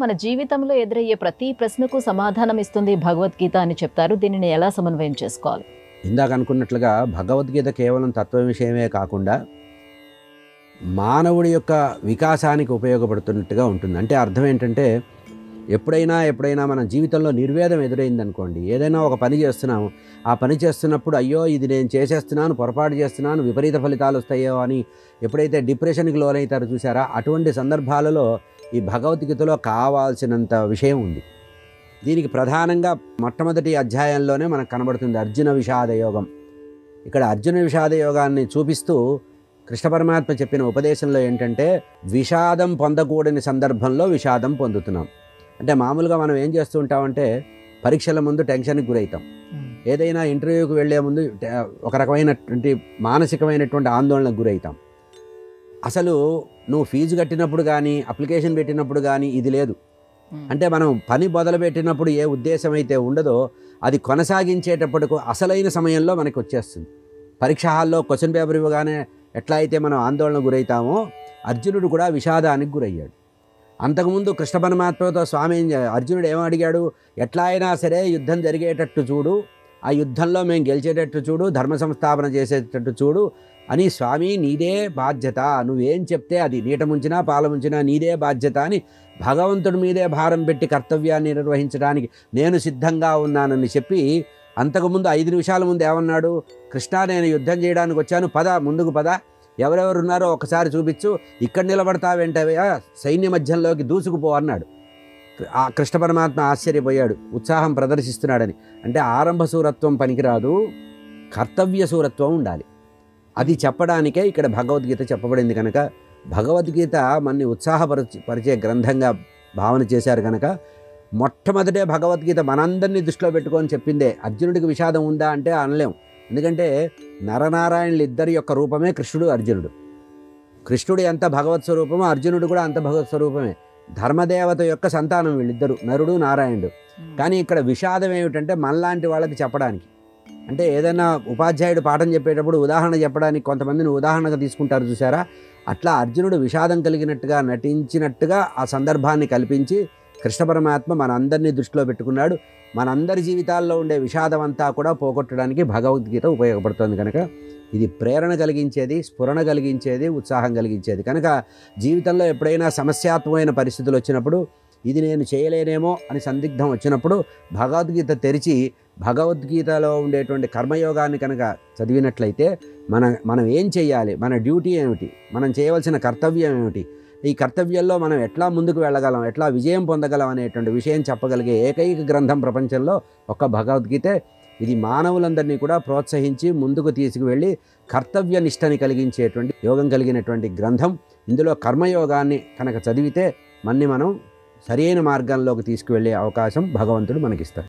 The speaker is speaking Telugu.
మన జీవితంలో ఎదురయ్యే ప్రతి ప్రశ్నకు సమాధానం ఇస్తుంది భగవద్గీత అని చెప్తారు. దీనిని ఎలా సమన్వయం చేసుకోవాలి? ఇందాక అనుకున్నట్లుగా భగవద్గీత కేవలం తత్వ విషయమే కాకుండా మానవుడి యొక్క వికాసానికి ఉపయోగపడుతున్నట్టుగా ఉంటుంది. అంటే అర్థం ఏంటంటే ఎప్పుడైనా మన జీవితంలో నిర్వేదం ఎదురైందనుకోండి, ఏదైనా ఒక పని చేస్తున్నాము, ఆ పని చేస్తున్నప్పుడు అయ్యో ఇది నేను చేసేస్తున్నాను, పొరపాటు చేస్తున్నాను, విపరీత ఫలితాలు వస్తాయో అని ఎప్పుడైతే డిప్రెషన్కి లోనవుతారో చూసారా, అటువంటి సందర్భాలలో ఈ భగవద్గీతలో కావాల్సినంత విషయం ఉంది. దీనికి ప్రధానంగా మొట్టమొదటి అధ్యాయంలోనే మనకు కనబడుతుంది అర్జున విషాద యోగం. ఇక్కడ అర్జున విషాద యోగాన్ని చూపిస్తూ కృష్ణ పరమాత్మ చెప్పిన ఉపదేశంలో ఏంటంటే విషాదం పొందకూడని సందర్భంలో విషాదం పొందుతున్నాం. అంటే మామూలుగా మనం ఏం చేస్తూ ఉంటామంటే పరీక్షల ముందు టెన్షన్కి గురవుతాం, ఏదైనా ఇంటర్వ్యూకి వెళ్ళే ముందు ఒక రకమైనటువంటి మానసికమైనటువంటి ఆందోళనకు గురవుతాం. అసలు నువ్వు ఫీజు కట్టినప్పుడు కానీ అప్లికేషన్ పెట్టినప్పుడు కానీ ఇది లేదు. అంటే మనం పని మొదలుపెట్టినప్పుడు ఏ ఉద్దేశం అయితే ఉండదో అది కొనసాగించేటప్పటికు అసలైన సమయంలో మనకి వచ్చేస్తుంది. పరీక్ష హాల్లో క్వశ్చన్ పేపర్ ఇవ్వగానే ఎట్లా అయితే మనం ఆందోళన గురవుతామో అర్జునుడు కూడా విషాదానికి గురయ్యాడు. అంతకుముందు కృష్ణ పరమాత్మతో స్వామి అర్జునుడు ఏమో అడిగాడు, ఎట్లా అయినా సరే యుద్ధం జరిగేటట్టు చూడు, ఆ యుద్ధంలో మేము గెలిచేటట్టు చూడు, ధర్మ సంస్థాపన చేసేటట్టు చూడు అని, స్వామి నీదే బాధ్యత, నువ్వేం చెప్తే అది నీట ముంచినా పాల ముంచినా నీదే బాధ్యత అని భగవంతుడి మీదే భారం పెట్టి కర్తవ్యాన్ని నిర్వహించడానికి నేను సిద్ధంగా ఉన్నానని చెప్పి, అంతకుముందు 5 నిమిషాల ముందు ఏమన్నాడు, కృష్ణ నేను యుద్ధం చేయడానికి వచ్చాను, పద ముందుకు పద, ఎవరెవరు ఉన్నారో ఒకసారి చూపించు, ఇక్కడ నిలబడతావేంటవయ్యా, సైన్య మధ్యంలోకి దూసుకుపో అన్నాడు. ఆ కృష్ణ పరమాత్మ ఆశ్చర్యపోయాడు, ఉత్సాహం ప్రదర్శిస్తున్నాడని. అంటే ఆరంభ శూరత్వం పనికిరాదు, కర్తవ్య శూరత్వం ఉండాలి. అది చెప్పడానికే ఇక్కడ భగవద్గీత చెప్పబడింది. కనుక భగవద్గీత మనని ఉత్సాహపరిచే గ్రంథంగా భావన చేశారు. కనుక మొట్టమొదటే భగవద్గీత మనందరినీ దృష్టిలో పెట్టుకొని చెప్పిందే. అర్జునుడికి విషాదం ఉందా అంటే అనలేం. ఎందుకంటే నరనారాయణులు ఇద్దరి యొక్క రూపమే కృష్ణుడు అర్జునుడు. కృష్ణుడు ఎంత భగవత్ స్వరూపమో అర్జునుడు కూడా అంత భగవత్ స్వరూపమే. ధర్మదేవత యొక్క సంతానం వీళ్ళిద్దరు, నరుడు నారాయణుడు. కానీ ఇక్కడ విషాదం ఏమిటంటే మనలాంటి వాళ్ళకి చెప్పడానికి. అంటే ఏదైనా ఉపాధ్యాయుడు పాఠం చెప్పేటప్పుడు ఉదాహరణ చెప్పడానికి కొంతమందిని ఉదాహరణగా తీసుకుంటారు చూసారా, అట్లా అర్జునుడు విషాదం కలిగినట్టుగా నటించినట్టుగా ఆ సందర్భాన్ని కల్పించి కృష్ణ పరమాత్మ మనందరినీ దృష్టిలో పెట్టుకున్నాడు. మనందరి జీవితాల్లో ఉండే విషాదం అంతా కూడా పోగొట్టడానికి భగవద్గీత ఉపయోగపడుతుంది. కనుక ఇది ప్రేరణ కలిగించేది, స్ఫురణ కలిగించేది, ఉత్సాహం కలిగించేది. కనుక జీవితంలో ఎప్పుడైనా సమస్యాత్మకమైన పరిస్థితులు వచ్చినప్పుడు, ఇది నేను చేయలేనేమో అని సందిగ్ధం వచ్చినప్పుడు భగవద్గీత తెరిచి భగవద్గీతలో ఉండేటువంటి కర్మయోగాన్ని కనుక చదివినట్లయితే మనం ఏం చేయాలి, మన డ్యూటీ ఏమిటి, మనం చేయవలసిన కర్తవ్యం ఏమిటి, ఈ కర్తవ్యంలో మనం ఎట్లా ముందుకు వెళ్ళగలం, ఎట్లా విజయం పొందగలం అనేటువంటి విషయం చెప్పగలిగే ఏకైక గ్రంథం ప్రపంచంలో ఒక్క భగవద్గీతే. ఇది మానవులందరినీ కూడా ప్రోత్సహించి ముందుకు తీసుకువెళ్ళి కర్తవ్య నిష్టని కలిగించేటువంటి యోగం కలిగినటువంటి గ్రంథం. ఇందులో కర్మయోగాన్ని కనుక చదివితే మనం సరైన మార్గంలోకి తీసుకువెళ్ళే అవకాశం భగవంతుడు మనకిస్తాడు.